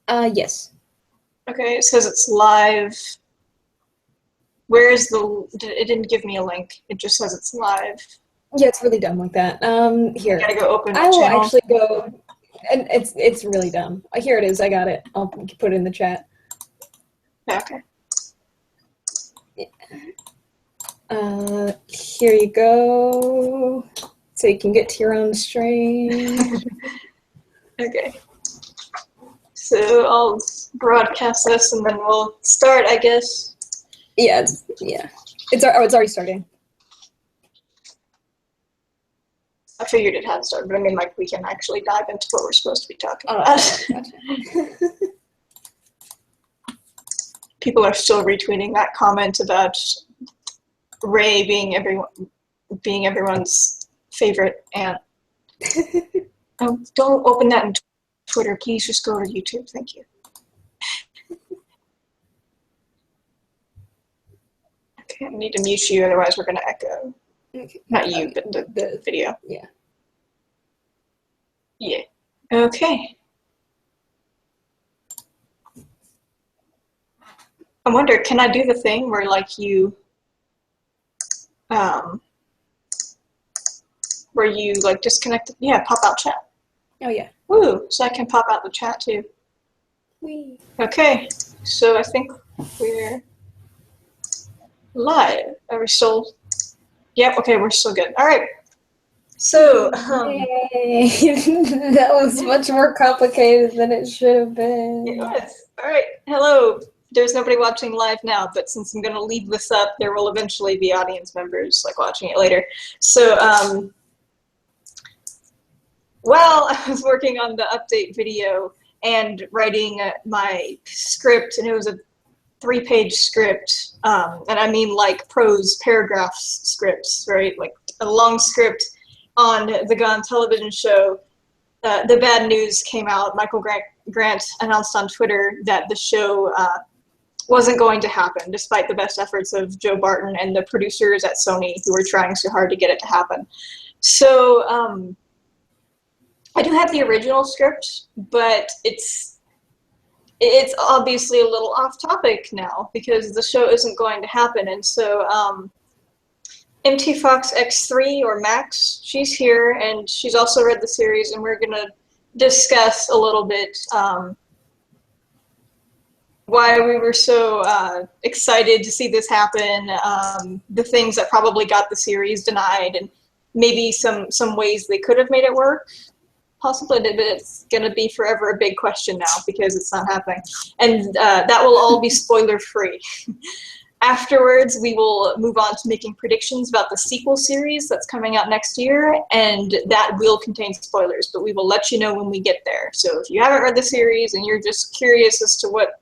Yes. Okay, it says it's live. Where is it didn't give me a link. It just says it's live. Yeah, it's really dumb like that. Here. I gotta go open I the will channel. actually go, and it's really dumb. Here it is, I got it. I'll put it in the chat. Okay. Here you go. So you can get to your own stream. Okay. So I'll broadcast this and then we'll start, I guess. Yeah, it's already starting. I figured it had started, but I mean, like, we can actually dive into what we're supposed to be talking about. Gotcha. People are still retweeting that comment about Ray being everyone's favorite aunt. Oh, don't open that in Twitter. Please just go to YouTube. Thank you. Okay, I need to mute you, otherwise we're going to echo. Okay. Not you, but the video. Yeah. Yeah. Okay. I wonder, can I do the thing where, like, where you, like, disconnect? Yeah, pop out chat. Oh, yeah. Woo, so I can pop out the chat, too. Whee. Okay, so I think we're live. Are we still? Yep, okay, we're still good. All right. So, Yay. That was much more complicated than it should have been. It was. All right, hello. There's nobody watching live now, but since I'm going to leave this up, there will eventually be audience members, like, watching it later. So, while I was working on the update video and writing my script, and it was a 3-page script, and I mean, like, prose paragraphs scripts, right? Like a long script on the Gone television show. The bad news came out. Michael Grant announced on Twitter that the show wasn't going to happen, despite the best efforts of Joe Barton and the producers at Sony, who were trying so hard to get it to happen. So I do have the original script, but it's obviously a little off topic now because the show isn't going to happen. And so MT Fox X3, or Max, she's here, and she's also read the series, and we're going to discuss a little bit why we were so excited to see this happen, the things that probably got the series denied, and maybe some ways they could have made it work. Possibly, but it's going to be forever a big question now because it's not happening. And that will all be spoiler-free. Afterwards, we will move on to making predictions about the sequel series that's coming out next year, and that will contain spoilers, but we will let you know when we get there. So if you haven't read the series and you're just curious as to what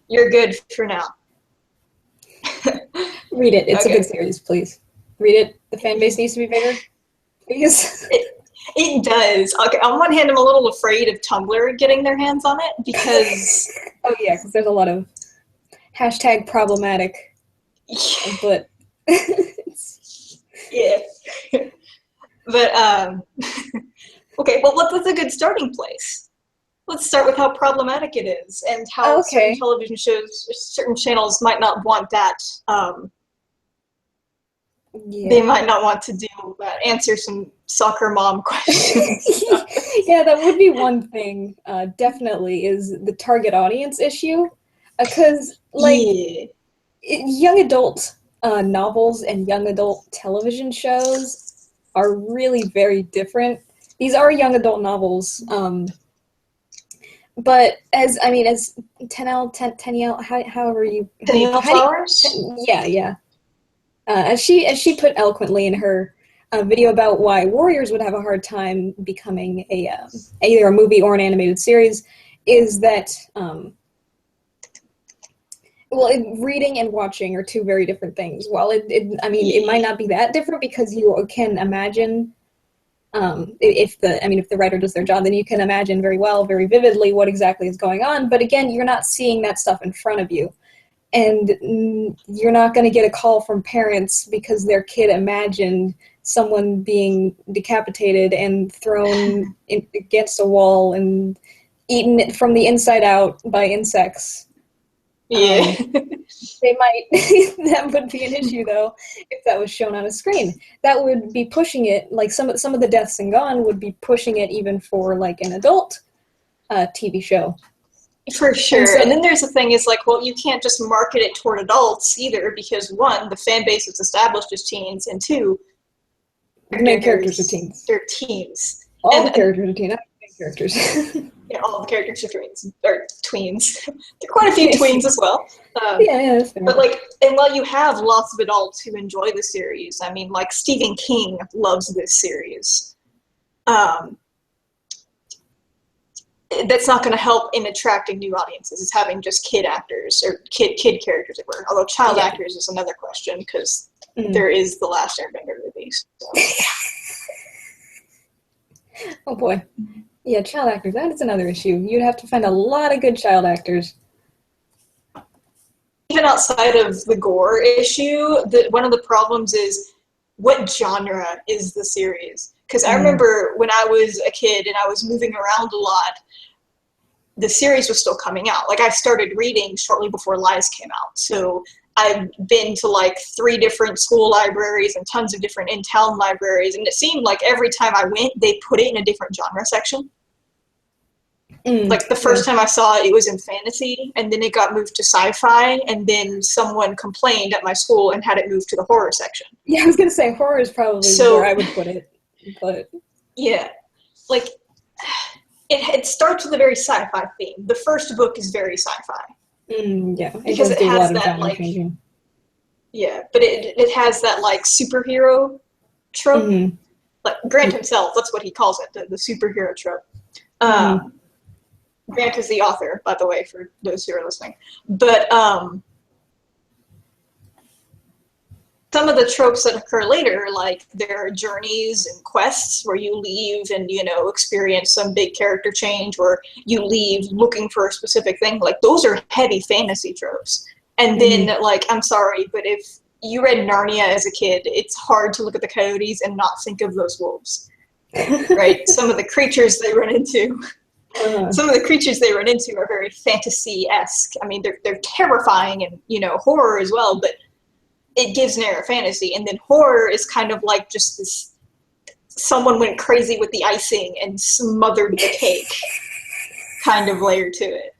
you're good for now. Read it. It's okay. A good series, please. Read it. The fan base needs to be bigger, please. It does. Okay, on one hand, I'm a little afraid of Tumblr getting their hands on it because... Oh, yeah, because there's a lot of hashtag problematic, but... yeah. But, okay, well, what's a good starting place? Let's start with how problematic it is and how certain television shows, certain channels might not want that. Yeah. They might not want to answer some soccer mom questions. Yeah, that would be one thing, definitely, is the target audience issue. Because, like, young adult novels and young adult television shows are really very different. These are young adult novels, but as Tenniel, however you... Tenniel Flowers? Yeah. As she put eloquently in her video about why Warriors would have a hard time becoming either a movie or an animated series, is that reading and watching are two very different things. While it might not be that different because you can imagine if the writer does their job, then you can imagine very well, very vividly what exactly is going on. But again, you're not seeing that stuff in front of you. And you're not going to get a call from parents because their kid imagined someone being decapitated and thrown against a wall and eaten from the inside out by insects. Yeah. They might, that would be an issue though, if that was shown on a screen. That would be pushing it, like some of the deaths in Gone would be pushing it even for like an adult TV show. For sure. And then there's the thing is like, well, you can't just market it toward adults either, because one, the fan base is established as teens, and two, the main characters are teens. They're teens. All the characters are teens, not the main characters. Yeah, all the characters are tweens. There are quite a few tweens as well. Yeah, that's fair. But like, and while you have lots of adults who enjoy the series, I mean, like Stephen King loves this series. That's not going to help in attracting new audiences. It's having just kid actors or kid characters, although child actors is another question, because there is the Last Airbender movie. So. Oh boy. Yeah, child actors, that is another issue. You'd have to find a lot of good child actors. Even outside of the gore issue, one of the problems is, what genre is the series? Because I remember when I was a kid and I was moving around a lot, the series was still coming out. Like, I started reading shortly before Lies came out. So I've been to like 3 different school libraries and tons of different in-town libraries. And it seemed like every time I went, they put it in a different genre section. Like the first time I saw it, it was in fantasy, and then it got moved to sci-fi, and then someone complained at my school and had it moved to the horror section. Yeah, I was going to say horror is probably where I would put it. But yeah, like it starts with a very sci-fi theme. The first book is very sci-fi. Yeah, because it has that like changing. Yeah, but it has that like superhero trope. Like Grant himself, that's what he calls it, the superhero trope. Grant is the author, by the way, for those who are listening. But some of the tropes that occur later, like there are journeys and quests where you leave and, you know, experience some big character change, or you leave looking for a specific thing. Like, those are heavy fantasy tropes. And then, like, I'm sorry, but if you read Narnia as a kid, it's hard to look at the coyotes and not think of those wolves, right? Some of the creatures they run into. Some of the creatures they run into are very fantasy-esque. I mean, they're terrifying and, you know, horror as well, but it gives an air of fantasy. And then horror is kind of like just this, someone went crazy with the icing and smothered the cake kind of layer to it.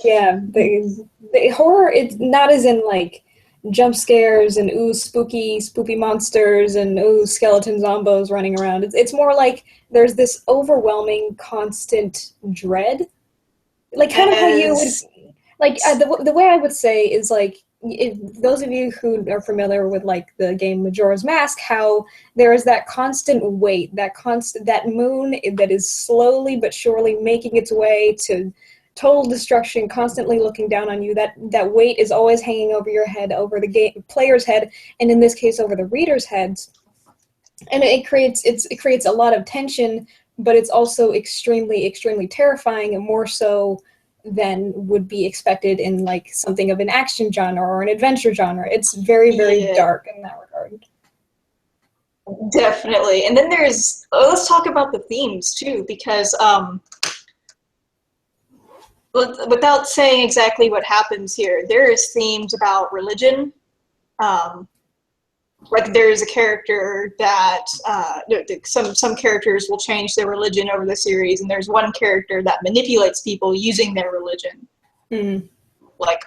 Yeah, the horror, it's not as in like jump scares and ooh spooky monsters and ooh skeleton zombos running around. It's more like there's this overwhelming constant dread, like kind of how you would like the way I would say is like, if those of you who are familiar with like the game Majora's Mask, how there is that constant weight, that moon that is slowly but surely making its way to total destruction, constantly looking down on you. That weight is always hanging over your head, over the player's head, and in this case over the reader's heads. And it creates a lot of tension, but it's also extremely, extremely terrifying, and more so than would be expected in like something of an action genre or an adventure genre. It's very, very dark in that regard. Definitely. And then let's talk about the themes too, because without saying exactly what happens here, there is themes about religion. Like there's a character that some characters will change their religion over the series, and there's one character that manipulates people using their religion. Like,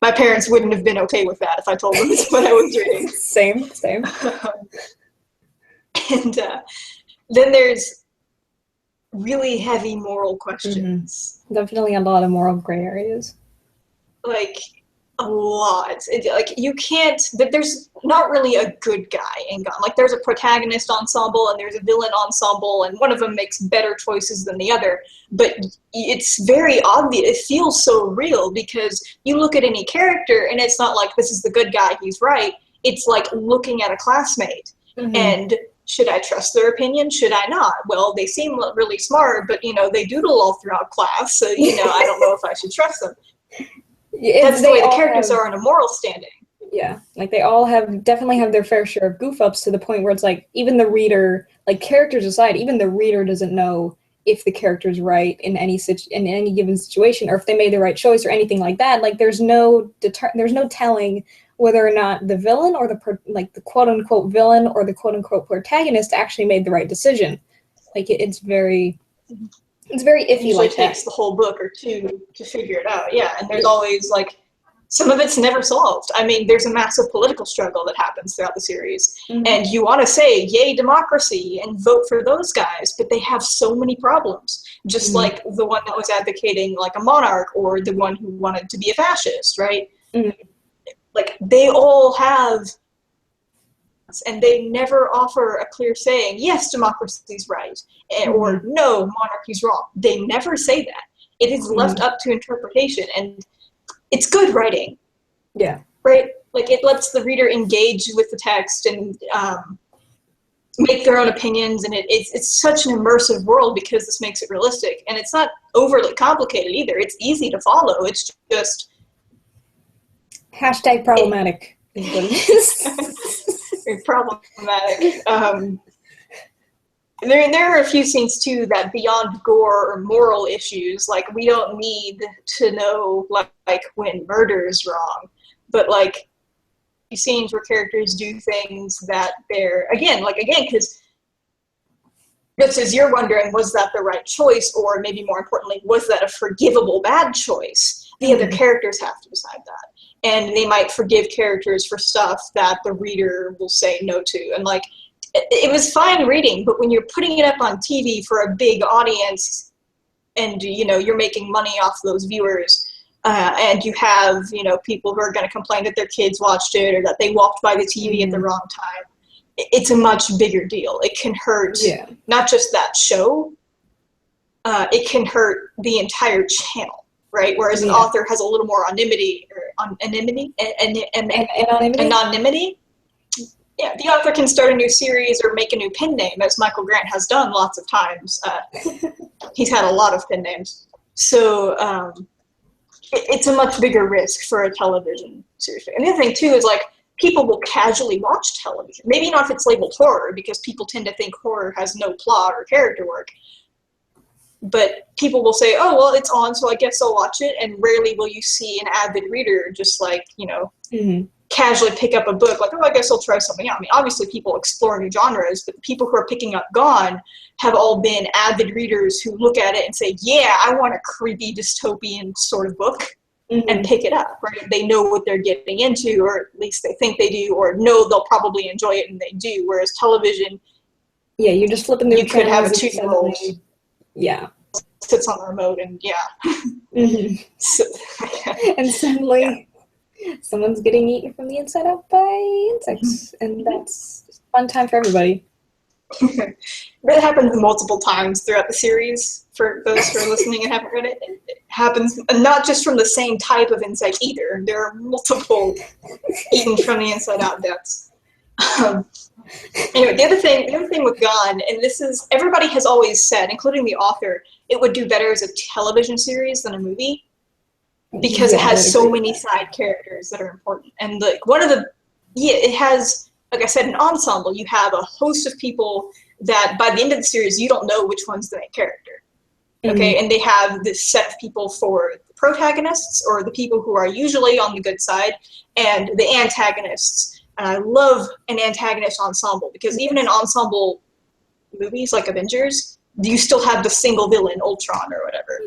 my parents wouldn't have been okay with that if I told them that's what I was reading. Same. And then there's really heavy moral questions. Definitely a lot of moral gray areas. Like, a lot. Like, you can't, there's not really a good guy in Gone. Like, there's a protagonist ensemble and there's a villain ensemble, and one of them makes better choices than the other. But it's very obvious. It feels so real, because you look at any character and it's not like, this is the good guy, he's right. It's like looking at a classmate. And should I trust their opinion? Should I not? Well, they seem really smart, but, you know, they doodle all throughout class, so, you know, I don't know if I should trust them. That's the way the characters are in a moral standing. Yeah, like they all definitely have their fair share of goof ups, to the point where it's like, even the reader, like characters aside, even the reader doesn't know if the character's right in any given situation, or if they made the right choice or anything like that. Like there's no telling whether or not the villain or the quote unquote villain or the quote unquote protagonist actually made the right decision. Like it's very iffy. It usually like takes that. the whole book or two to figure it out. Yeah, and there's always like some of it's never solved. I mean, there's a massive political struggle that happens throughout the series, and you want to say yay democracy and vote for those guys, but they have so many problems. Just like the one that was advocating like a monarch, or the one who wanted to be a fascist, right? Like they all have, and they never offer a clear saying, yes, democracy's right, or no, monarchy's wrong. They never say that. It is left up to interpretation, and it's good writing. Yeah. Right? Like it lets the reader engage with the text and make their own opinions, and it's such an immersive world because this makes it realistic, and it's not overly complicated either. It's easy to follow. It's just hashtag problematic is what it is. Very problematic. There are a few scenes too that beyond gore or moral issues, like we don't need to know like when murder is wrong, but like scenes where characters do things that they're again because just as you're wondering, was that the right choice, or maybe more importantly, was that a forgivable bad choice? The other characters have to decide that, and they might forgive characters for stuff that the reader will say no to, and like. It was fine reading, but when you're putting it up on TV for a big audience and, you know, you're making money off those viewers and you have, you know, people who are going to complain that their kids watched it or that they walked by the TV at the wrong time, it's a much bigger deal. It can hurt not just that show, it can hurt the entire channel, right? Whereas an author has a little more anonymity. Yeah, the author can start a new series or make a new pen name, as Michael Grant has done lots of times. He's had a lot of pen names. So it's a much bigger risk for a television series. And the other thing, too, is like people will casually watch television. Maybe not if it's labeled horror, because people tend to think horror has no plot or character work. But people will say, oh, well, it's on, so I guess I'll watch it. And rarely will you see an avid reader just like, you know, casually pick up a book like, oh, I guess I'll try something out. I mean, obviously people explore new genres, but the people who are picking up Gone have all been avid readers who look at it and say, yeah, I want a creepy dystopian sort of book, and pick it up, right? They know what they're getting into, or at least they think they do, or know they'll probably enjoy it, and they do. Whereas television, you're just flipping through. You could have a 2-year-old sits on the remote and so, and suddenly someone's getting eaten from the inside out by insects, and that's just a fun time for everybody. That happens multiple times throughout the series. For those who are listening and haven't read it, it happens not just from the same type of insect either. There are multiple eaten from the inside out deaths. Anyway, the other thing with Gone, and this is, everybody has always said, including the author, it would do better as a television series than a movie, because it has so many side characters that are important. And like it has, like I said, an ensemble. You have a host of people that by the end of the series, you don't know which one's the main character. Okay, and they have this set of people for the protagonists, or the people who are usually on the good side, and the antagonists. And I love an antagonist ensemble, because even in ensemble movies like Avengers, you still have the single villain, Ultron or whatever.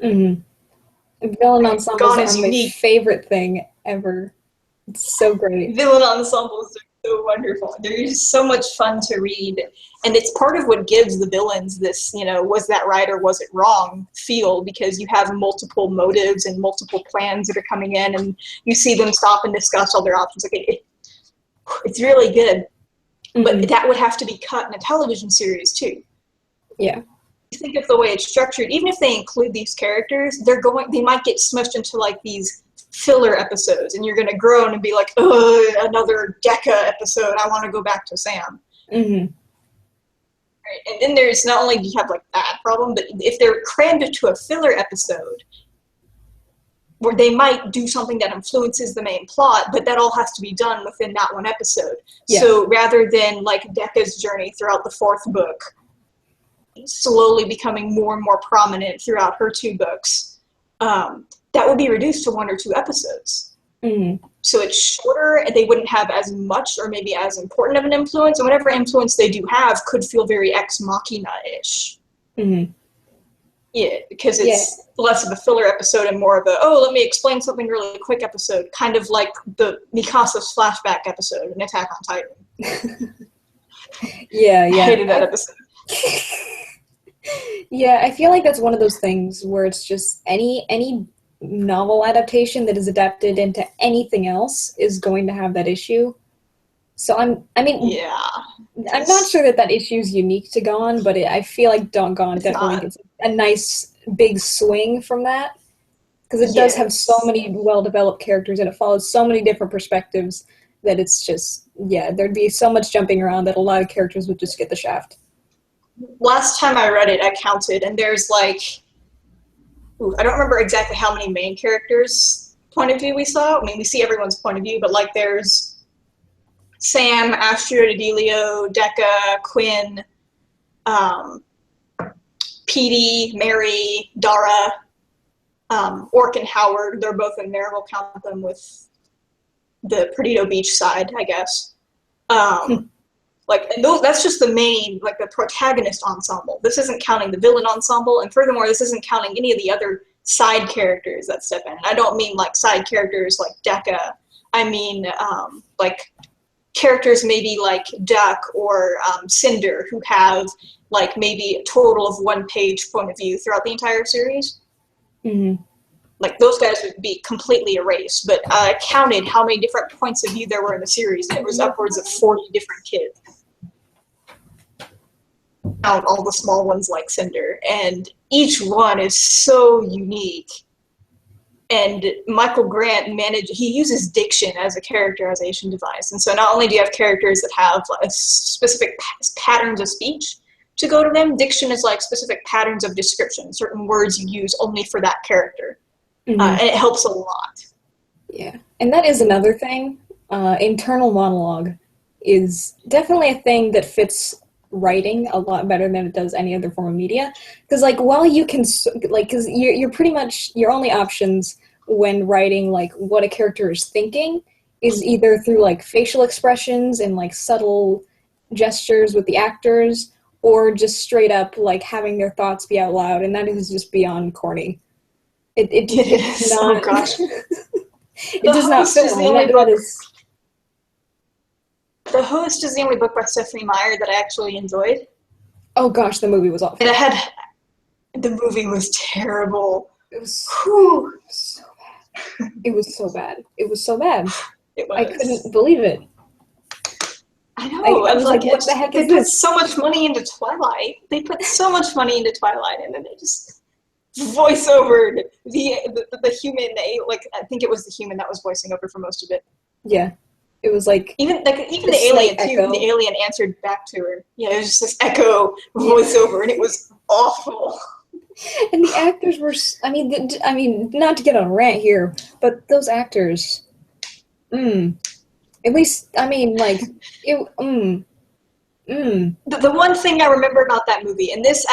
Villain ensembles are my favorite thing ever. It's so great. Villain ensembles are so wonderful. They're just so much fun to read. And it's part of what gives the villains this, you know, was that right or was it wrong feel, because you have multiple motives and multiple plans that are coming in, and you see them stop and discuss all their options. Okay, it's really good, but that would have to be cut in a television series too. Yeah. You think of the way it's structured, even if they include these characters, they might get smushed into like these filler episodes, and you're going to groan and be like, oh, another Decca episode. I want to go back to Sam. Right. And then there's not only do you have like that problem, but if they're crammed into a filler episode, where they might do something that influences the main plot, but that all has to be done within that one episode. Yeah. So rather than like Decca's journey throughout the 4th book, slowly becoming more and more prominent throughout her 2 books, that would be reduced to 1 or 2 episodes. So it's shorter, and they wouldn't have as much or maybe as important of an influence, and whatever influence they do have could feel very ex machina-ish. Yeah, because it's less of a filler episode and more of a, oh, let me explain something really quick episode, kind of like the Mikasa's flashback episode in Attack on Titan. I hated that episode. Yeah, I feel like that's one of those things where it's just any novel adaptation that is adapted into anything else is going to have that issue. So I'm not sure that issue is unique to Gone, but I feel like Gone definitely gets a nice big swing from that, because it does have so many well-developed characters and it follows so many different perspectives that it's just, there'd be so much jumping around that a lot of characters would just get the shaft. Last time I read it, I counted, and there's like, I don't remember exactly how many main characters' point of view we saw. I mean, we see everyone's point of view, but like there's Sam, Astrid, Adelio, Decca, Quinn, Petey, Mary, Dara, Orc and Howard. They're both in there. We'll count them with the Perdido Beach side, I guess. And that's just the main, like the protagonist ensemble. This isn't counting the villain ensemble, and furthermore, this isn't counting any of the other side characters that step in. And I don't mean like side characters like Decca. I mean like characters maybe like Duck or Cinder, who have like maybe a total of 1 page point of view throughout the entire series. Like those guys would be completely erased, but I counted how many different points of view there were in the series, and it was upwards of 40 different kids. Out all the small ones like Cinder, and each one is so unique. And Michael Grant he uses diction as a characterization device, and so not only do you have characters that have like specific patterns of speech to go to them, diction is like specific patterns of description, certain words you use only for that character. And it helps a lot. Yeah. And that is another thing. Internal monologue is definitely a thing that fits writing a lot better than it does any other form of media. Because, like, while you can, like, because you're pretty much, your only options when writing, like, what a character is thinking is either through, like, facial expressions and, like, subtle gestures with the actors, or just straight up, like, having their thoughts be out loud, and that is just beyond corny. It is not. Oh gosh. It does not fit. The Host is the only book by Stephanie Meyer that I actually enjoyed. Oh gosh, the movie was awful. And the movie was terrible. It was so bad. It was so bad. It was so bad. It was. I couldn't believe it. I know. I was like, what the heck is this? They put so much money into Twilight. And then they just voice-overed the human, like, I think it was the human that was voicing over for most of it. Yeah. It was like... Even the alien, too. Echo. The alien answered back to her. Yeah, it was just this echo voiceover, and it was awful. And the actors were... I mean, not to get on a rant here, but those actors... At least, I mean, like... The one thing I remember about that movie, and this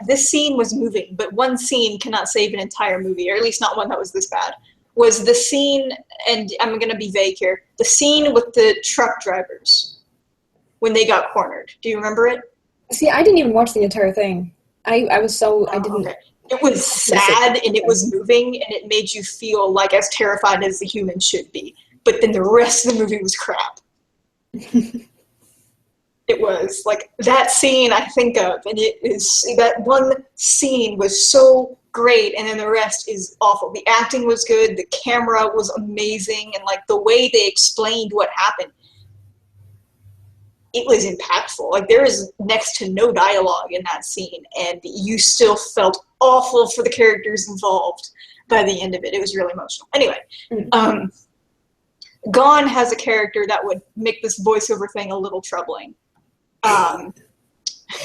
this scene was moving, but one scene cannot save an entire movie, or at least not one that was this bad, was the scene, and I'm going to be vague here, the scene with the truck drivers when they got cornered. Do you remember it? See, I didn't even watch the entire thing. I didn't... Okay. It was sad, and it was moving, and it made you feel like as terrified as the human should be. But then the rest of the movie was crap. It was, like, that scene I think of, and that one scene was so great, and then the rest is awful. The acting was good, the camera was amazing, and, like, the way they explained what happened, it was impactful. Like, there is next to no dialogue in that scene, and you still felt awful for the characters involved by the end of it. It was really emotional. Anyway, Gone has a character that would make this voiceover thing a little troubling.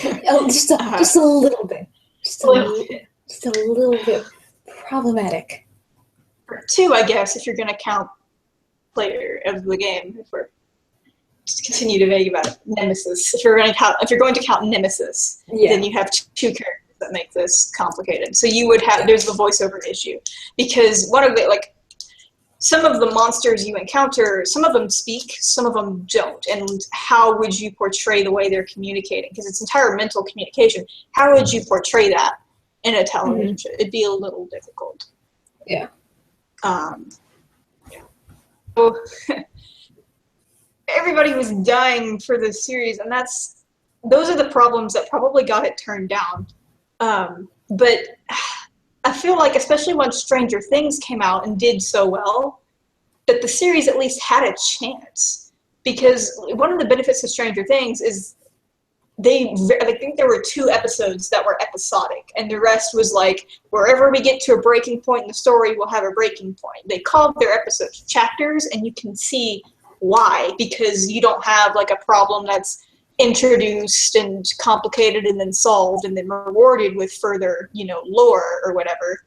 Just a little bit. Just a little bit problematic. Or 2, I guess, if you're going to count player of the game. continue to vague about it. Nemesis. If you're going to count Nemesis, then you have two characters that make this complicated. So you would have, there's the voiceover issue, because one of the, like, some of the monsters you encounter, some of them speak, some of them don't. And how would you portray the way they're communicating? Because it's entire mental communication. How would you portray that in a television show? It'd be a little difficult. Yeah. So everybody was dying for this series, and those are the problems that probably got it turned down. But I feel like, especially when Stranger Things came out and did so well, that the series at least had a chance. Because one of the benefits of Stranger Things is I think there were 2 episodes that were episodic, and the rest was like, wherever we get to a breaking point in the story, we'll have a breaking point. They called their episodes chapters, and you can see why, because you don't have like a problem that's introduced and complicated and then solved and then rewarded with further, lore or whatever.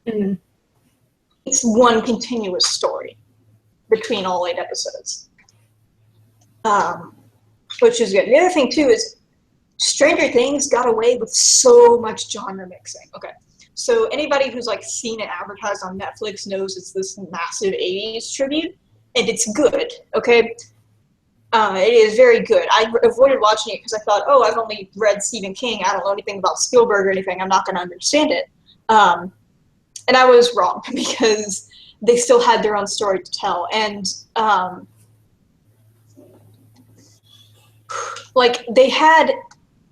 It's one continuous story between all 8 episodes, which is good. The other thing too is Stranger Things got away with so much genre mixing. Okay, so anybody who's like seen it advertised on Netflix knows it's this massive 80s tribute, and it's good. Okay. It is very good. I avoided watching it because I thought, oh, I've only read Stephen King. I don't know anything about Spielberg or anything. I'm not going to understand it. And I was wrong, because they still had their own story to tell. And like, they had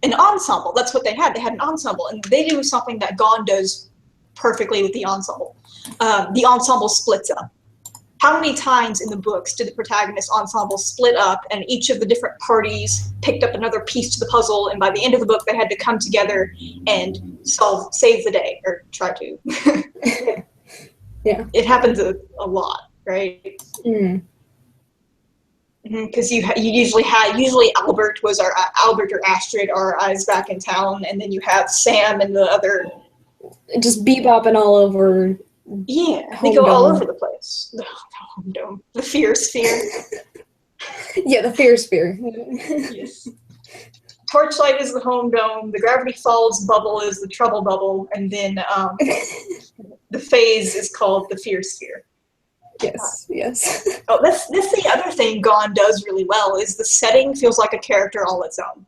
an ensemble. That's what they had. They had an ensemble. And they do something that Gone does perfectly with the ensemble. The ensemble splits up. How many times in the books did the protagonist ensemble split up, and each of the different parties picked up another piece to the puzzle, and by the end of the book they had to come together and save the day, or try to. Yeah. It happens a lot, right? Because you usually Albert or Astrid are eyes back in town, and then you have Sam and the other. Just bebopping all over. Yeah, they go all over the place. The home dome. The fear sphere. Yeah, the fear sphere. Yes. Torchlight is the home dome. The Gravity Falls bubble is the trouble bubble, and then the phase is called the fear sphere. Yes. Oh, that's the other thing Gone does really well, is the setting feels like a character all its own.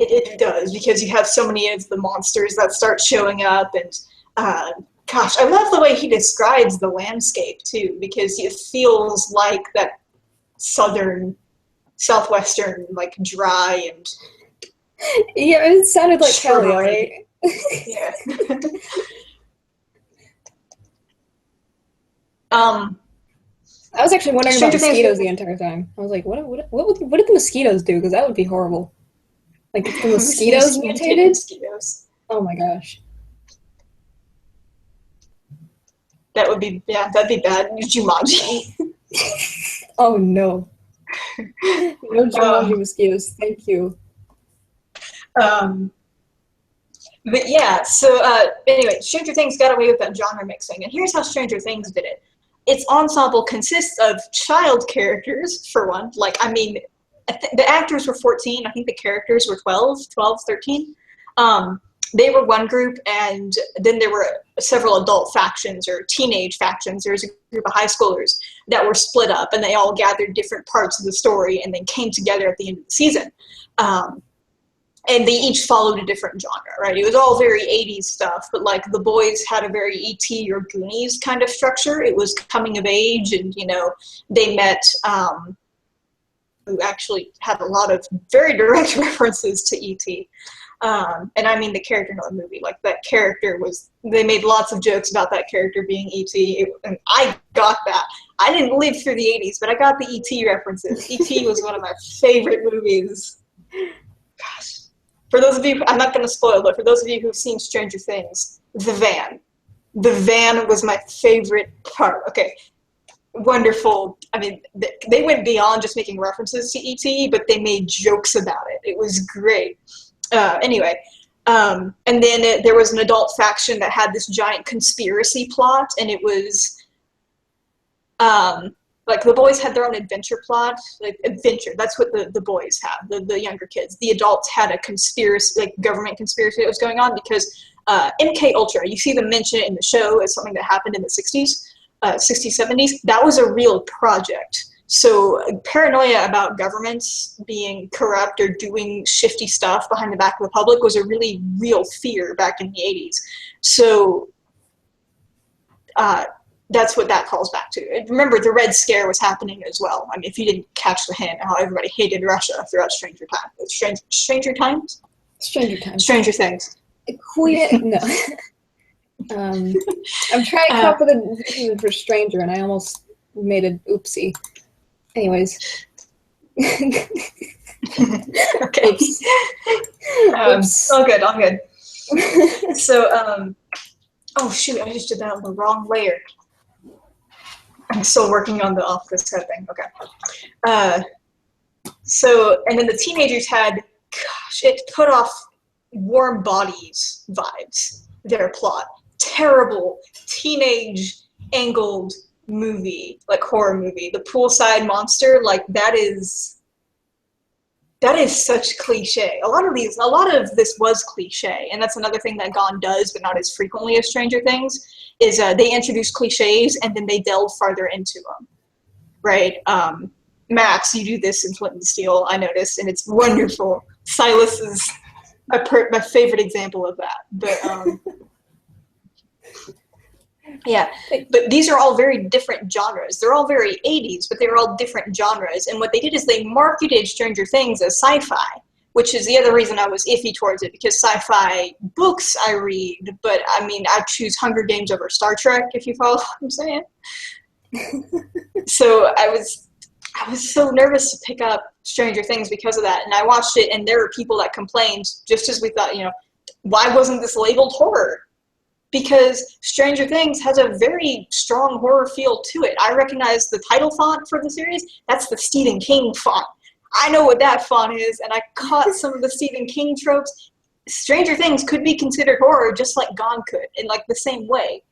It does, because you have so many of the monsters that start showing up, and gosh, I love the way he describes the landscape too, because it feels like that southwestern, like dry and. Yeah, it sounded like Kelly, right? Yeah. I was actually wondering about mosquitoes the entire time. I was like, what did the mosquitoes do? Because that would be horrible. Like, if the mosquitoes mutated? Oh my gosh. That'd be bad. Jumanji. Oh no. No Jumanji mosquitoes, thank you. But yeah, so anyway, Stranger Things got away with that genre mixing, and here's how Stranger Things did it. Its ensemble consists of child characters, for one. Like, I mean, the actors were 14. I think the characters were 12, 13. They were one group, and then there were several adult factions or teenage factions. There was a group of high schoolers that were split up, and they all gathered different parts of the story and then came together at the end of the season. And they each followed a different genre, right? It was all very 80s stuff, but like the boys had a very E.T. or Goonies kind of structure. It was coming of age, and, they met, who actually had a lot of very direct references to E.T. And I mean the character in the movie, like that character they made lots of jokes about that character being E.T. And I got that. I didn't live through the 80s, but I got the E.T. references. E.T. was one of my favorite movies. Gosh. For those of you, I'm not going to spoil, but for those of you who've seen Stranger Things, the van was my favorite part. Okay. Wonderful. I mean, they went beyond just making references to E.T., but they made jokes about it. It was great. Anyway, and then there was an adult faction that had this giant conspiracy plot, and it was like the boys had their own adventure plot, like adventure. That's what the boys have, the younger kids. The adults had a conspiracy, like government conspiracy that was going on because MK Ultra, you see them mention it in the show as something that happened in the 60s, 70s. That was a real project. So paranoia about governments being corrupt or doing shifty stuff behind the back of the public was a really real fear back in the 80s. So that's what that calls back to. Remember, the Red Scare was happening as well. I mean, if you didn't catch the hint, how everybody hated Russia throughout Stranger Times. Stranger Times? Stranger Times. Stranger Things. Queen, no. I'm trying to come up with a vision for Stranger, and I almost made an oopsie. Anyways. Okay. Oops. Oops. All good. So, oh shoot, I just did that on the wrong layer. I'm still working on the off this head thing. Okay. So, and then the teenagers had, gosh, it put off Warm Bodies vibes, their plot. Terrible teenage angled movie, like horror movie. The poolside monster, like that is such cliche. A lot of this was cliche, and that's another thing that Gone does, but not as frequently as Stranger Things, is they introduce cliches and then they delve farther into them, right? Max, you do this in Flint and Steel, I noticed, and it's wonderful. Silas is my favorite example of that, but yeah, but these are all very different genres. They're all very 80s, but they're all different genres. And what they did is they marketed Stranger Things as sci-fi, which is the other reason I was iffy towards it, because sci-fi books I read, but I mean, I choose Hunger Games over Star Trek, if you follow what I'm saying. So I was so nervous to pick up Stranger Things because of that. And I watched it, and there were people that complained, just as we thought, why wasn't this labeled horror? Because Stranger Things has a very strong horror feel to it. I recognize the title font for the series. That's the Stephen King font. I know what that font is, and I caught some of the Stephen King tropes. Stranger Things could be considered horror just like Gone could, in like the same way.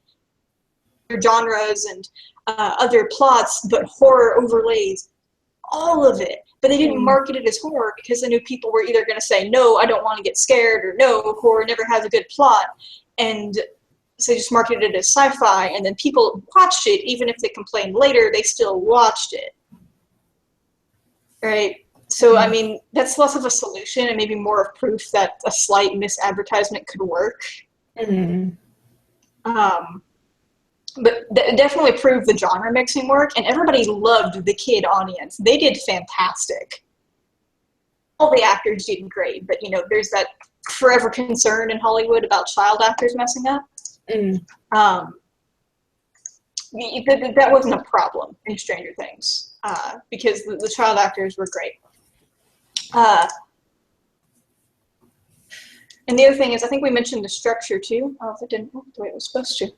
Genres and other plots, but horror overlays all of it. But they didn't market it as horror because they knew people were either going to say, no, I don't want to get scared, or no, horror never has a good plot. And so they just marketed it as sci-fi, and then people watched it. Even if they complained later, they still watched it. Right? So, I mean, that's less of a solution and maybe more of proof that a slight misadvertisement could work. Mm-hmm. But definitely proved the genre mixing work, and everybody loved the kid audience. They did fantastic. All the actors did great, but, there's that forever concern in Hollywood about child actors messing up. That wasn't a problem in Stranger Things because the child actors were great. And the other thing is, I think we mentioned the structure too. Oh, if it didn't work the way it was supposed to.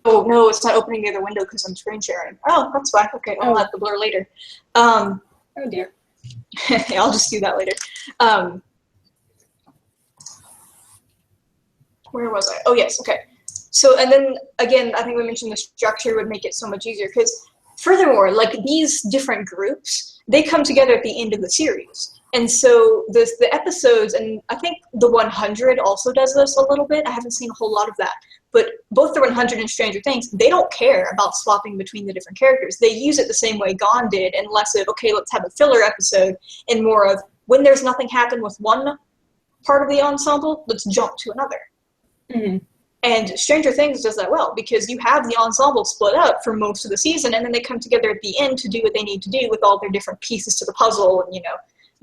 Oh no, it's not opening the other window because I'm screen sharing. Oh, that's fine. Okay, I'll add the blur later. Oh dear. Yeah, I'll just do that later. Where was I? Oh, yes, okay. So, and then, again, I think we mentioned the structure would make it so much easier, because furthermore, like, these different groups, they come together at the end of the series. And so the episodes, and I think the 100 also does this a little bit. I haven't seen a whole lot of that. But both the 100 and Stranger Things, they don't care about swapping between the different characters. They use it the same way Gone did, and less of, okay, let's have a filler episode, and more of, when there's nothing happen with one part of the ensemble, let's jump to another. Mm-hmm. And Stranger Things does that well, because you have the ensemble split up for most of the season, and then they come together at the end to do what they need to do with all their different pieces to the puzzle, and,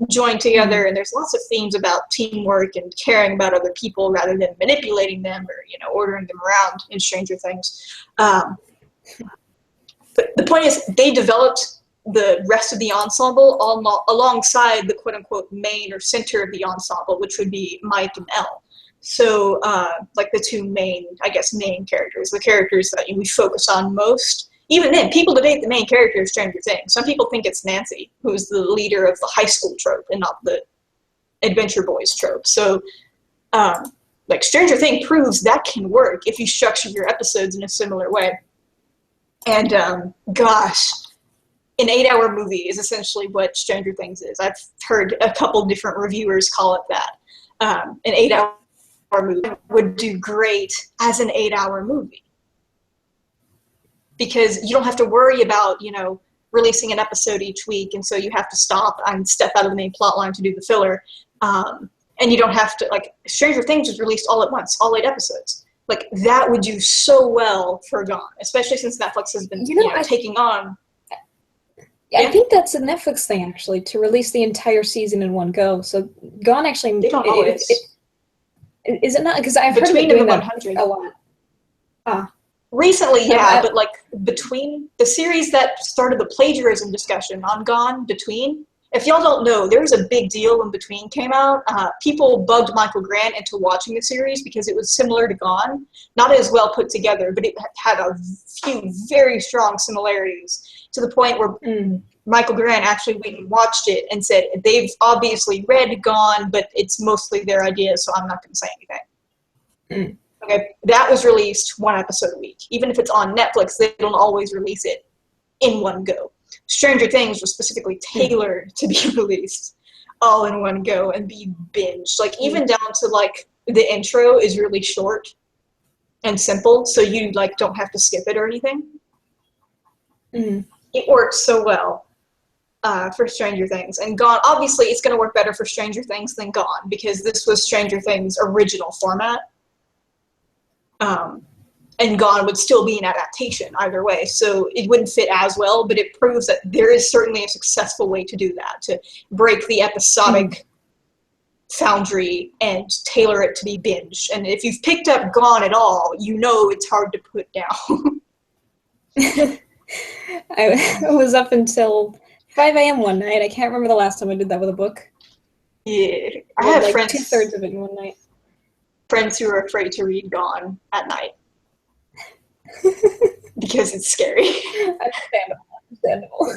join together. And there's lots of themes about teamwork and caring about other people rather than manipulating them or, ordering them around in Stranger Things. But the point is, they developed the rest of the ensemble alongside the quote-unquote main or center of the ensemble, which would be Mike and Elle. So, like the two main characters, the characters that we focus on most. Even then, people debate the main character of Stranger Things. Some people think it's Nancy, who's the leader of the high school trope and not the adventure boys trope. So, Stranger Things proves that can work if you structure your episodes in a similar way. And gosh, an 8-hour movie is essentially what Stranger Things is. I've heard a couple different reviewers call it that. An 8-hour movie would do great as an 8-hour movie. Because you don't have to worry about, releasing an episode each week, and so you have to stop and step out of the main plot line to do the filler. And you don't have to, like, Stranger Things was released all at once, all 8 episodes. Like, that would do so well for Gone, especially since Netflix has been, taking on. Yeah, I think that's a Netflix thing, actually, to release the entire season in one go. So Gone actually... They don't always. Is it not? Because I've heard of it doing that a lot. Recently, yeah, but like between the series that started the plagiarism discussion on Gone, Between, if y'all don't know, there was a big deal when Between came out. People bugged Michael Grant into watching the series because it was similar to Gone. Not as well put together, but it had a few very strong similarities to the point where Michael Grant actually went and watched it and said, they've obviously read Gone, but it's mostly their idea, so I'm not going to say anything. Okay, that was released 1 episode a week. Even if it's on Netflix, they don't always release it in one go. Stranger Things was specifically tailored to be released all in one go and be binged. Like, even down to, like, the intro is really short and simple, so you, like, don't have to skip it or anything. It works so well for Stranger Things. And Gone, obviously, it's going to work better for Stranger Things than Gone, because this was Stranger Things' original format. And Gone would still be an adaptation either way, so it wouldn't fit as well, but it proves that there is certainly a successful way to do that, to break the episodic foundry and tailor it to be binged. And if you've picked up Gone at all, you know it's hard to put down. I was up until 5 a.m. one night. I can't remember the last time I did that with a book. Yeah, I have like friends, 2/3 of it in one night. Friends who are afraid to read Gone at night. Because it's scary. Understandable.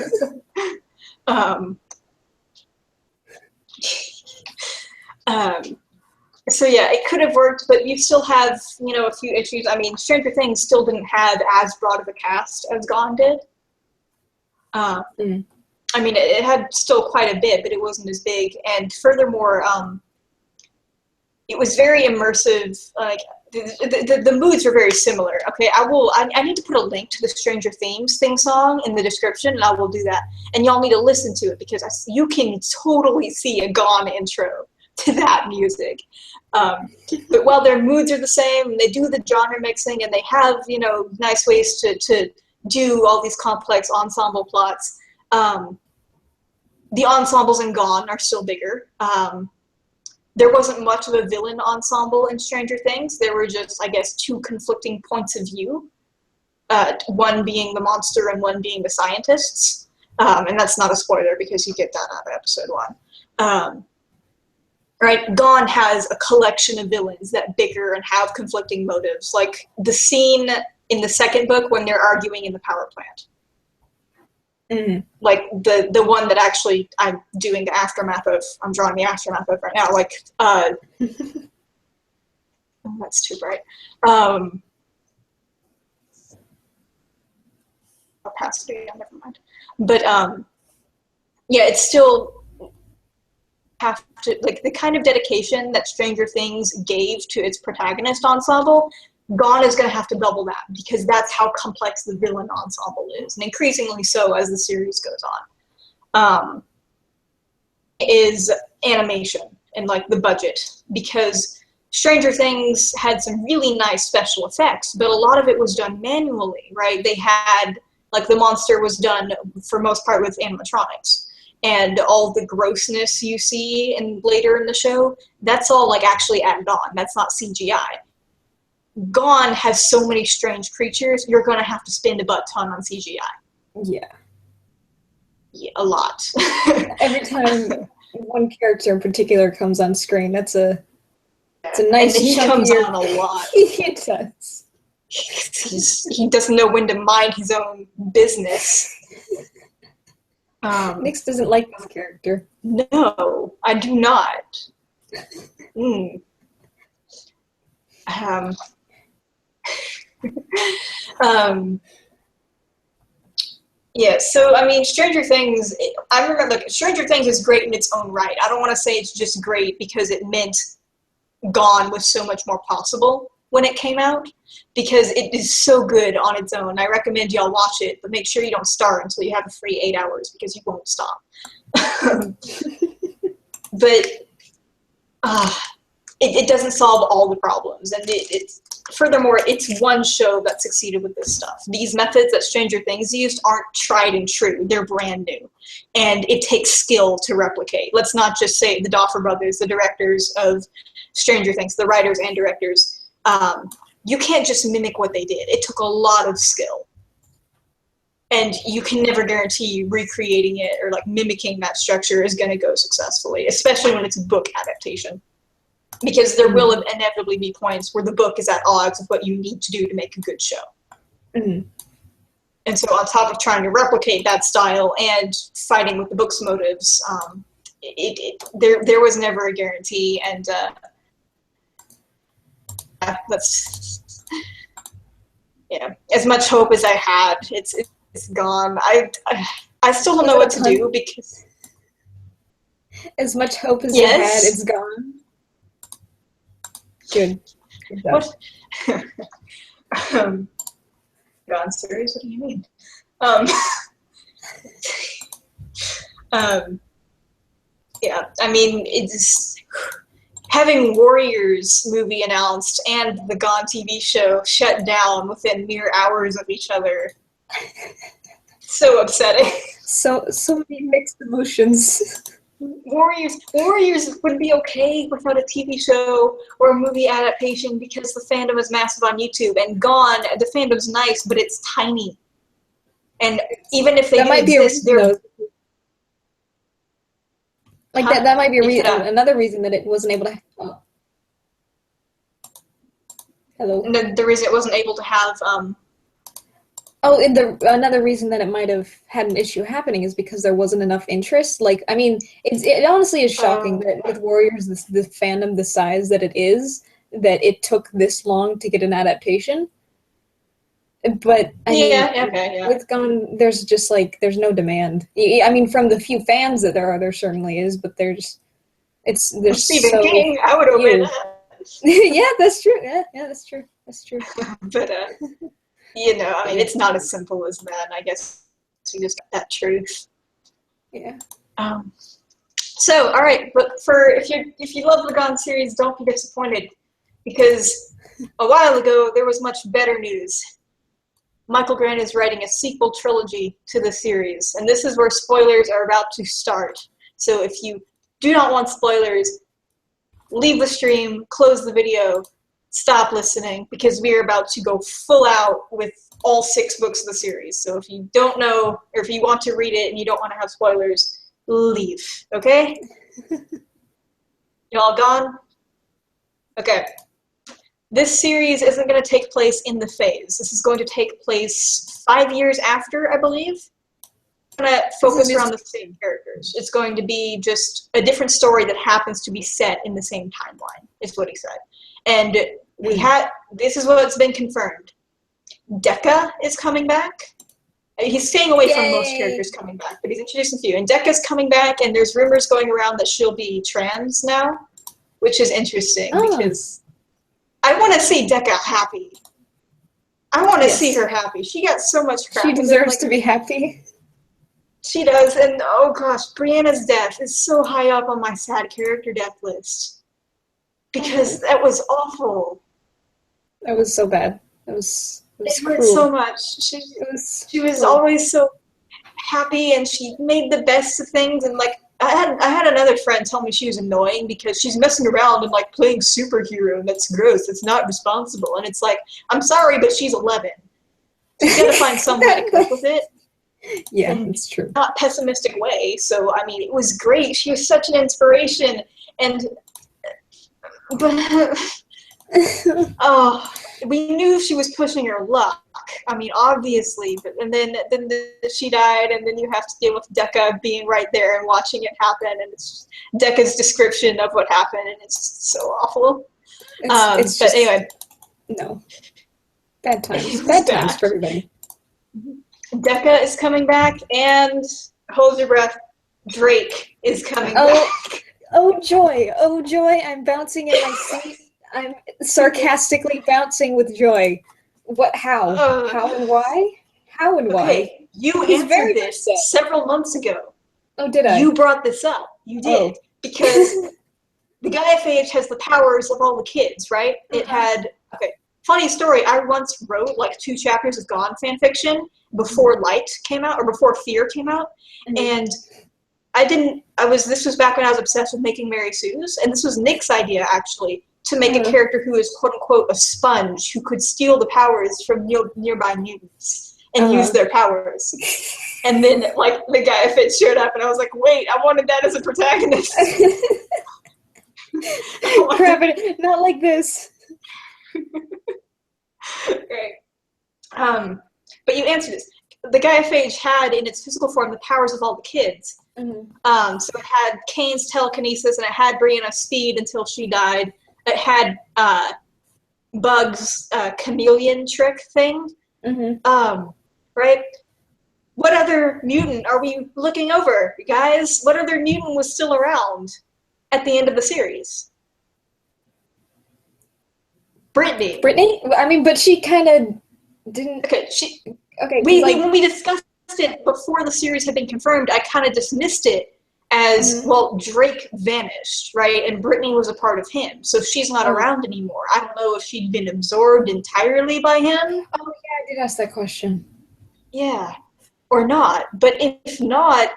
So yeah, it could have worked, but you still have, a few issues. I mean, Stranger Things still didn't have as broad of a cast as Gone did. I mean, it had still quite a bit, but it wasn't as big. And furthermore, it was very immersive. Like, the moods were very similar. Okay, I need to put a link to the Stranger Things theme song in the description, and I will do that. And y'all need to listen to it, because you can totally see a Gone intro to that music. But while their moods are the same, they do the genre mixing, and they have, nice ways to do all these complex ensemble plots. The ensembles in Gone are still bigger. There wasn't much of a villain ensemble in Stranger Things. There were just, I guess, 2 conflicting points of view, one being the monster and one being the scientists. And that's not a spoiler, because you get that out of episode 1. Right, Gone has a collection of villains that bicker and have conflicting motives, like the scene in the second book when they're arguing in the power plant. Like the one that actually I'm doing the aftermath of. I'm drawing the aftermath of right now. Like, oh, that's too bright. Opacity, never mind. But yeah, it's still have to, like, the kind of dedication that Stranger Things gave to its protagonist ensemble, Gone is going to have to double that, because that's how complex the villain ensemble is, and increasingly so as the series goes on. Is animation and, like, the budget, because Stranger Things had some really nice special effects, but a lot of it was done manually, right? They had, like, the monster was done for most part with animatronics. And all the grossness you see later in the show, that's all, like, actually added on. That's not CGI. Gone has so many strange creatures, you're going to have to spend a butt ton on CGI. Yeah, a lot. Every time one character in particular comes on screen, it's a nice and he comes on a lot. He does. He doesn't know when to mind his own business. Nix doesn't like this character. No, I do not. Yeah, so I mean, Stranger Things, I remember, like, Stranger Things is great in its own right. I don't want to say it's just great because it meant Gone was so much more possible when it came out, because it is so good on its own. I recommend y'all watch it, but make sure you don't start until you have a free 8 hours, because you won't stop. But it doesn't solve all the problems, and it's furthermore, it's one show that succeeded with this stuff. These methods that Stranger Things used aren't tried and true. They're brand new. And it takes skill to replicate. Let's not just say the Doffer brothers, the directors of Stranger Things, the writers and directors. You can't just mimic what they did. It took a lot of skill. And you can never guarantee recreating it or like mimicking that structure is going to go successfully, especially when it's a book adaptation. Because there will inevitably be points where the book is at odds with what you need to do to make a good show. Mm-hmm. And so on top of trying to replicate that style and fighting with the book's motives, there was never a guarantee. And that's, yeah, as much hope as I had, it's gone. I still don't know what to do because... As much hope as you had, it's gone. Good. What? Gone series? What do you mean? Yeah, I mean, it's having Warriors movie announced and the Gone TV show shut down within mere hours of each other. So upsetting. So many mixed emotions. Warriors would be okay without a TV show or a movie adaptation because the fandom is massive on YouTube. And Gone, the fandom's nice, but it's tiny. And even if they do exist, they're... Like that might be another reason that it wasn't able to... Oh. Hello? The reason it wasn't able to have... another reason that it might have had an issue happening is because there wasn't enough interest. Like, I mean, it honestly is shocking that with Warriors, the fandom the size that it is, that it took this long to get an adaptation. But I mean, with Gone, there's just like there's no demand. I mean, from the few fans that there certainly is, but there's Stephen King. I would omit that. Yeah, that's true. Yeah, that's true. That's true. But you know, I mean, it's not as simple as that. I guess we just got that truth. Yeah. So, all right, but if you love the Gone series, don't be disappointed, because a while ago there was much better news. Michael Grant is writing a sequel trilogy to the series, and this is where spoilers are about to start. So if you do not want spoilers, leave the stream, close the video, stop listening, because we are about to go full out with all 6 books of the series. So if you don't know, or if you want to read it and you don't want to have spoilers, leave, okay? You all gone? Okay. This series isn't going to take place in the phase. This is going to take place 5 years after, I believe. It's going to focus around the same characters. It's going to be just a different story that happens to be set in the same timeline, is what he said. And this is what's been confirmed. Dekka is coming back. He's staying away from most characters coming back, but he's introducing a few. And Dekka's coming back, and there's rumors going around that she'll be trans now, which is interesting because I want to see Dekka happy. I want to see her happy. She got so much crap. She deserves to be happy. She does, and oh gosh, Brianna's death is so high up on my sad character death list. Because that was awful. That was so bad. It hurt so much. She was always so happy, and she made the best of things. And like I had another friend tell me she was annoying because she's messing around and like playing superhero, and that's gross. It's not responsible. And it's like, I'm sorry, but she's 11. She's got to find some way to cope with it. Yeah, it's true. Not pessimistic way. So I mean, it was great. She was such an inspiration, but we knew she was pushing her luck. I mean, obviously, and then she died, and then you have to deal with Dekka being right there and watching it happen, and it's Dekka's description of what happened, and it's so awful. It's but just, anyway, no, bad times for everybody. Deca is coming back, and hold your breath, Drake is coming back. Oh joy, oh joy, I'm bouncing in my seat. I'm sarcastically bouncing with joy. What, how? How and why? How and why? Okay, you answered this several months ago. Oh, did I? You brought this up. You did. Because the Gaia Phage has the powers of all the kids, right? It had, okay, funny story, I once wrote like 2 chapters of Gone fanfiction before Light came out, or before Fear came out, and this was back when I was obsessed with making Mary Sue's, and this was Nick's idea, actually, to make a character who is quote-unquote a sponge, who could steal the powers from nearby mutants and use their powers. And then, like, the Gaia Phage showed up, and I was like, wait, I wanted that as a protagonist. Crap it, not like this. Great. But you answered this. The Gaia Phage had, in its physical form, the powers of all the kids. So it had Kane's telekinesis, and it had Brianna's speed until she died. It had Bug's chameleon trick thing. Right? What other mutant are we looking over, guys? What other mutant was still around at the end of the series? Brittany. Brittany? I mean, but she kind of didn't... Okay, when we discussed it before the series had been confirmed, I kind of dismissed it as, well, Drake vanished, right? And Brittany was a part of him, so she's not around anymore. I don't know if she'd been absorbed entirely by him. Oh, yeah, I did ask that question. Yeah, or not. But if not,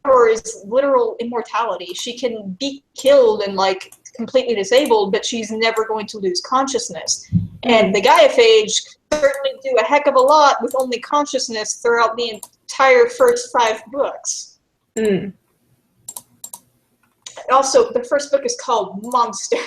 or is literal immortality. She can be killed and, like, completely disabled, but she's never going to lose consciousness. And the Gaia Phage certainly do a heck of a lot with only consciousness throughout the entire first 5 books. Also, the first book is called Monster.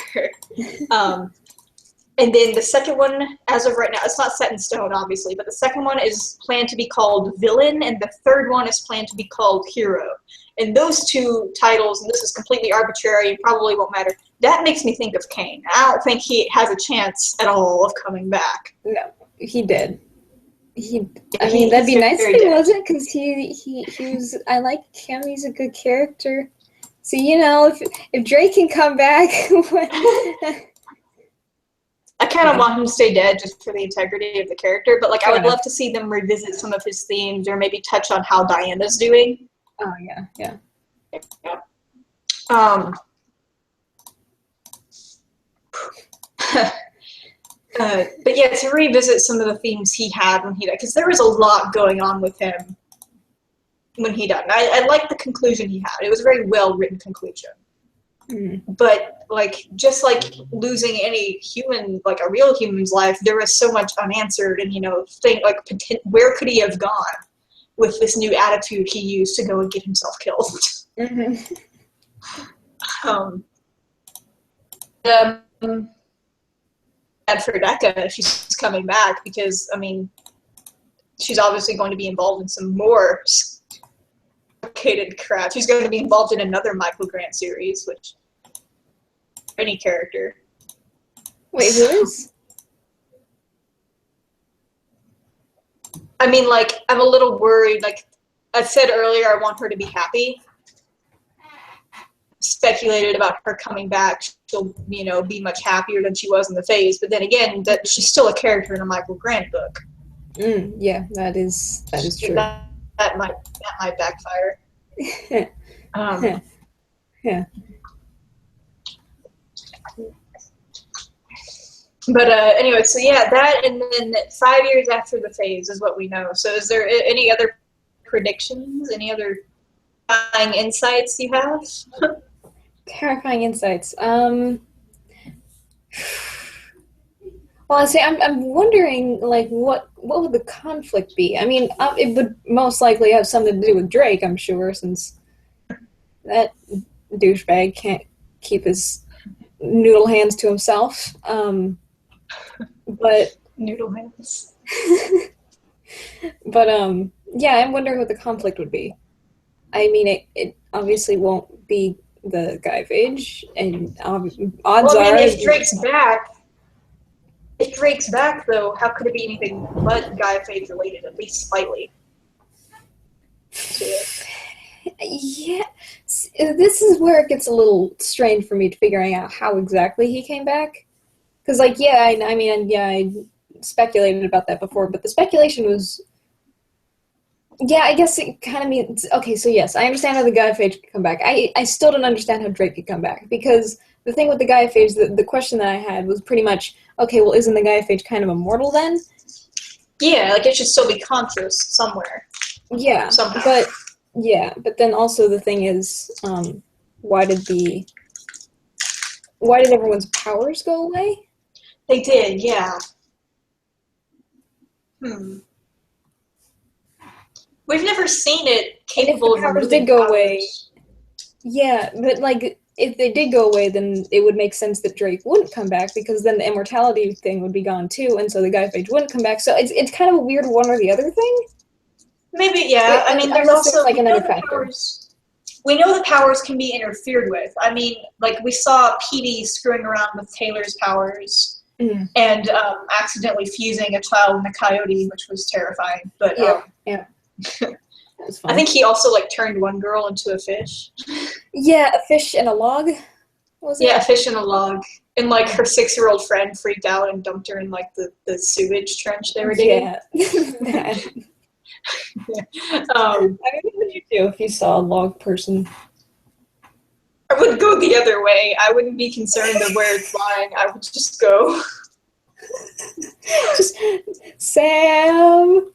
And then the second one, as of right now, it's not set in stone, obviously, but the second one is planned to be called Villain, and the third one is planned to be called Hero. And those 2 titles, and this is completely arbitrary and probably won't matter, that makes me think of Kane. I don't think he has a chance at all of coming back. No, he did. I mean, that'd be nice if he wasn't, because he was, I like him, he's a good character. So, you know, if Drake can come back... I kind of want him to stay dead just for the integrity of the character, but, like, I would love to see them revisit some of his themes or maybe touch on how Diana's doing. Oh, yeah. But yeah, to revisit some of the themes he had when he died, because there was a lot going on with him when he died. And I liked the conclusion he had. It was a very well-written conclusion. But, like, just like losing any human, like a real human's life, there was so much unanswered, and, you know, where could he have gone with this new attitude he used to go and get himself killed? Bad for Deca, she's coming back, because, I mean, she's obviously going to be involved in some more complicated crap. She's going to be involved in another Michael Grant series, which any character. Wait, who is? I mean, like, I'm a little worried. Like I said earlier, I want her to be happy. Speculated about her coming back. She'll, you know, be much happier than she was in the phase. But then again, that she's still a character in a Michael Grant book. Yeah, that is true. That might backfire. Yeah. But anyway, so yeah, that, and then 5 years after the phase is what we know. So is there any other predictions? Any other terrifying insights you have? Terrifying insights. Well, I say I'm wondering, like, what would the conflict be? I mean, it would most likely have something to do with Drake, I'm sure, since that douchebag can't keep his noodle hands to himself. But noodle hands. But yeah, I'm wondering what the conflict would be. I mean, it obviously won't be the Gaia Phage, and odds are. If Drake's back, if Drake's back, though, how could it be anything but Gaia Phage related, at least slightly? Yeah, this is where it gets a little strange for me to figuring out how exactly he came back. Because, like, yeah, I mean, yeah, I speculated about that before, but the speculation was, yeah, I guess it kind of means, okay, so yes, I understand how the Gaia Phage could come back. I still don't understand how Drake could come back, because the thing with the Gaia Phage, the question that I had was pretty much, okay, well, isn't the Gaia Phage kind of immortal then? Yeah, like, it should still be conscious somewhere. Yeah, somehow. but then also the thing is, why did everyone's powers go away? They did, yeah. We've never seen it capable of removing go powers. Away. Yeah, but like if they did go away, then it would make sense that Drake wouldn't come back, because then the immortality thing would be gone too, and so the Gaia Phage wouldn't come back. So it's kind of a weird one or the other thing. Maybe, yeah. I mean, there's also like another factor. We know the powers can be interfered with. I mean, like we saw Petey screwing around with Taylor's powers and accidentally fusing a child and a coyote, which was terrifying. But yeah. I think he also like turned one girl into a fish. Yeah, a fish and a log. Was it? Yeah, a fish and a log. And like her 6-year-old friend freaked out and dumped her in like the sewage trench they were digging. Yeah. I mean, what would you do if you saw a log person? I would go the other way. I wouldn't be concerned of where it's lying. I would just go. Just Sam.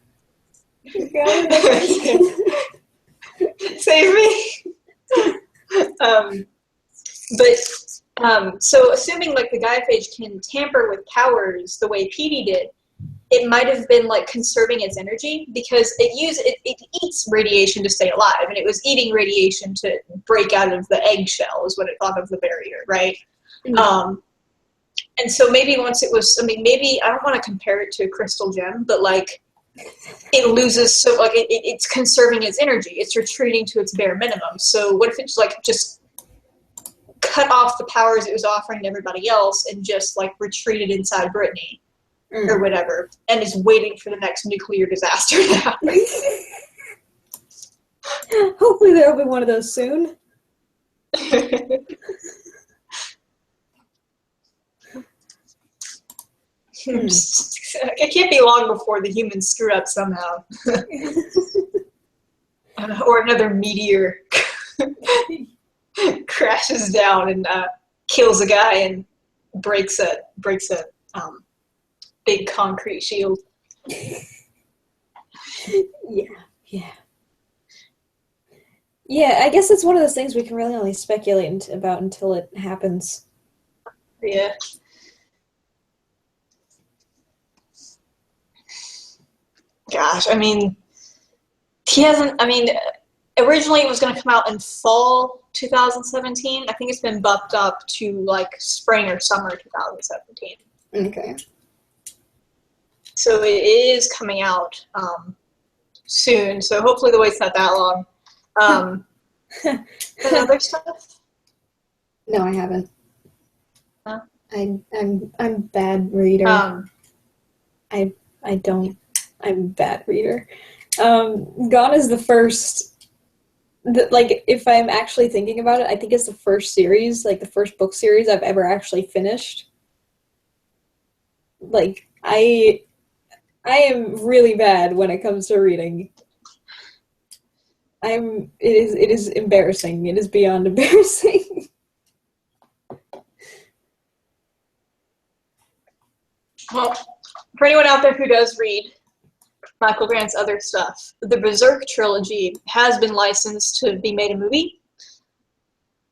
Save me. So assuming like the Gaia Phage can tamper with powers the way Petey did, it might have been like conserving its energy, because it eats radiation to stay alive, and it was eating radiation to break out of the eggshell is what it thought of the barrier, right? And so maybe once it was, I mean, maybe I don't want to compare it to a crystal gem, but like it loses, so like it's conserving its energy, it's retreating to its bare minimum. So what if it's like just cut off the powers it was offering to everybody else and just like retreated inside Brittany or whatever, and is waiting for the next nuclear disaster to happen. Hopefully there'll be one of those soon. It can't be long before the humans screw up somehow. Or another meteor crashes down and kills a guy and breaks a big concrete shield. Yeah, I guess it's one of those things we can really only speculate about until it happens. Yeah. Gosh, I mean, originally it was going to come out in fall 2017. I think it's been bumped up to like spring or summer 2017. Okay. So it is coming out soon. So hopefully the wait's not that long. Other stuff? No, I haven't. No? I'm a bad reader. I don't. I'm a bad reader. Gone is the first. Like, if I'm actually thinking about it, I think it's the first series, like the first book series I've ever actually finished. Like, I am really bad when it comes to reading. It is embarrassing. It is beyond embarrassing. Well, for anyone out there who does read Michael Grant's other stuff, the Berserk trilogy has been licensed to be made a movie.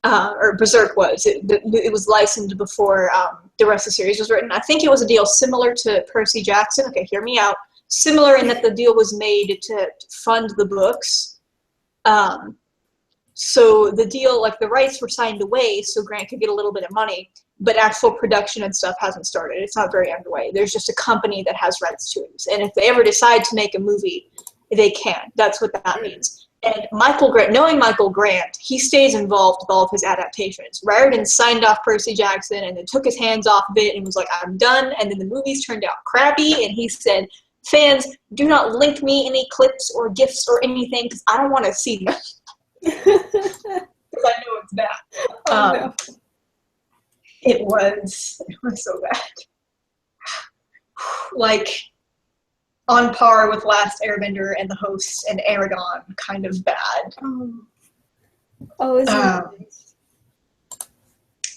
Or Berserk was. It was licensed before the rest of the series was written. I think it was a deal similar to Percy Jackson. Okay, hear me out. Similar in that the deal was made to fund the books. So the deal, like the rights were signed away so Grant could get a little bit of money, but actual production and stuff hasn't started. It's not very underway. There's just a company that has rights to it. And if they ever decide to make a movie, they can. That's what that means. And Michael Grant, knowing Michael Grant, he stays involved with all of his adaptations. Riordan signed off Percy Jackson and then took his hands off of it and was like, I'm done. And then the movies turned out crappy, and he said, fans, do not link me any clips or GIFs or anything because I don't want to see them. Because I know it's bad. No. It was so bad. Like, on par with Last Airbender and The Host and Aragon, kind of bad. Oh, is it?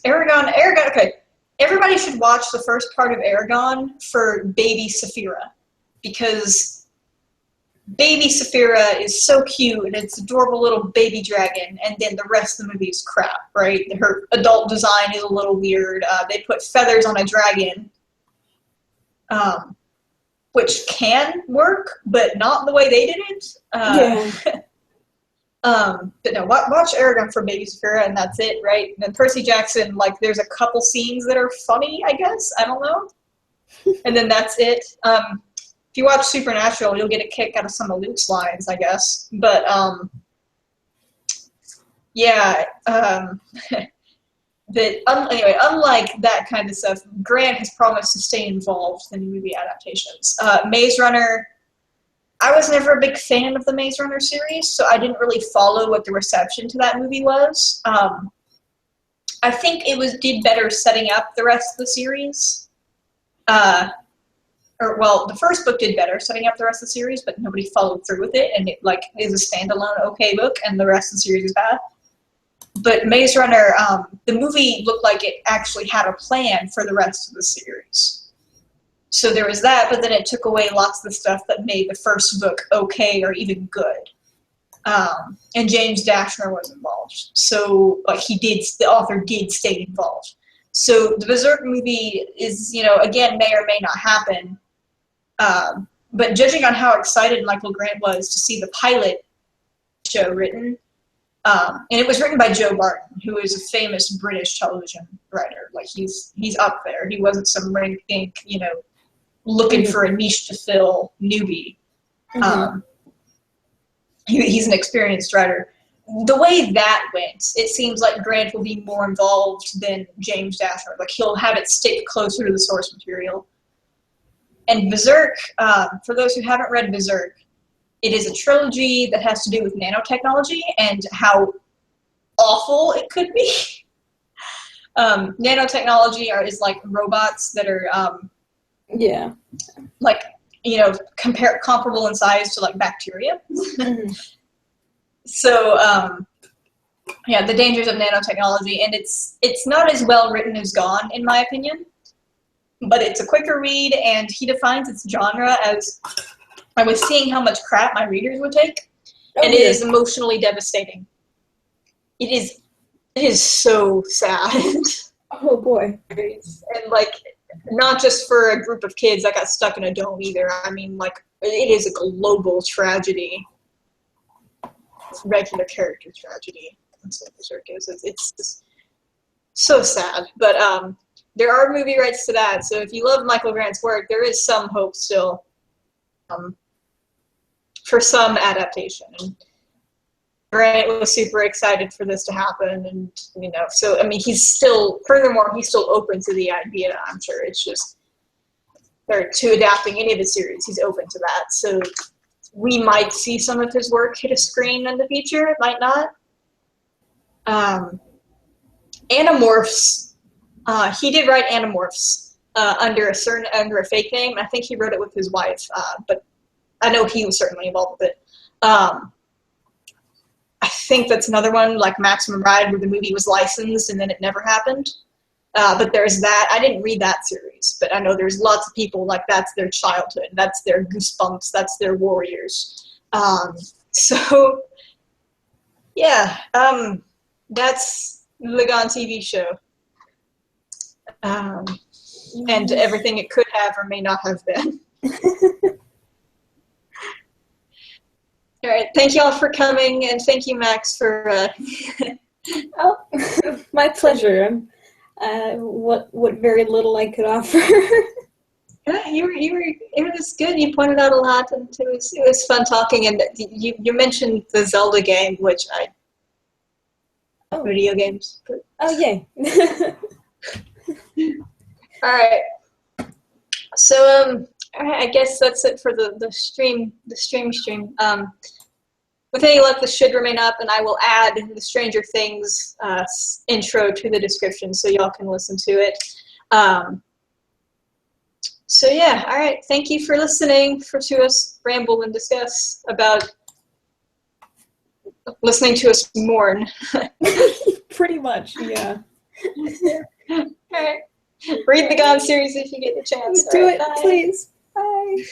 Aragon, okay. Everybody should watch the first part of Aragon for baby Saphira, because baby Saphira is so cute, and it's adorable little baby dragon, and then the rest of the movie is crap, right? Her adult design is a little weird. They put feathers on a dragon, which can work, but not the way they did it. But no, watch Aragon for baby Saphira, and that's it, right? And then Percy Jackson, like, there's a couple scenes that are funny, I guess. I don't know. And then that's it. If you watch Supernatural, you'll get a kick out of some of Luke's lines, I guess. But, yeah. Anyway, unlike that kind of stuff, Grant has promised to stay involved in movie adaptations. Maze Runner, I was never a big fan of the Maze Runner series, so I didn't really follow what the reception to that movie was. I think it did better setting up the rest of the series. The first book did better setting up the rest of the series, but nobody followed through with it, and it is a standalone okay book, and the rest of the series is bad. But Maze Runner, the movie looked like it actually had a plan for the rest of the series. So there was that, but then it took away lots of the stuff that made the first book okay or even good. And James Dashner was involved. So the author did stay involved. So the Berserk movie is, again, may or may not happen. But judging on how excited Michael Grant was to see the pilot show written, and it was written by Joe Barton, who is a famous British television writer. Like, he's up there. He wasn't some rank-dink, looking for a niche to fill newbie. He's an experienced writer. The way that went, it seems like Grant will be more involved than James Dashner. Like, he'll have it stick closer to the source material. And Berserk, for those who haven't read Berserk, it is a trilogy that has to do with nanotechnology and how awful it could be. Nanotechnology is like robots that are, comparable in size to like bacteria. So, the dangers of nanotechnology, and it's not as well written as Gone, in my opinion, but it's a quicker read, and he defines its genre as, I was seeing how much crap my readers would take, and it is emotionally devastating. It is so sad. Oh boy. And not just for a group of kids that got stuck in a dome either. I mean, it is a global tragedy. It's regular character tragedy. That's what Berserk is. It's just so sad. But there are movie rights to that, so if you love Michael Grant's work, there is some hope still for some adaptation. And Grant was super excited for this to happen, and so I mean, he's still open to the idea. I'm sure it's just to adapting any of his series. He's open to that, so we might see some of his work hit a screen in the future. It might not. Animorphs. He did write Animorphs under a fake name. I think he wrote it with his wife, but I know he was certainly involved with it. I think that's another one, like Maximum Ride, where the movie was licensed and then it never happened. But there's that. I didn't read that series, but I know there's lots of people, that's their childhood. That's their Goosebumps. That's their Warriors. So, yeah, that's the Gone TV show. And everything it could have or may not have been. All right, thank you all for coming, and thank you, Max, for... Oh, my pleasure. What very little I could offer. Yeah, it was good. You pointed out a lot, and it was fun talking. And you mentioned the Zelda game, which video games. But. Oh, yay. All right. So I guess that's it for the stream. With any luck, this should remain up, and I will add the Stranger Things intro to the description so y'all can listen to it. So yeah, all right. Thank you for listening to us ramble and discuss about listening to us mourn. Pretty much, yeah. All right. Read the Gone series if you get the chance. Do it, please. Bye.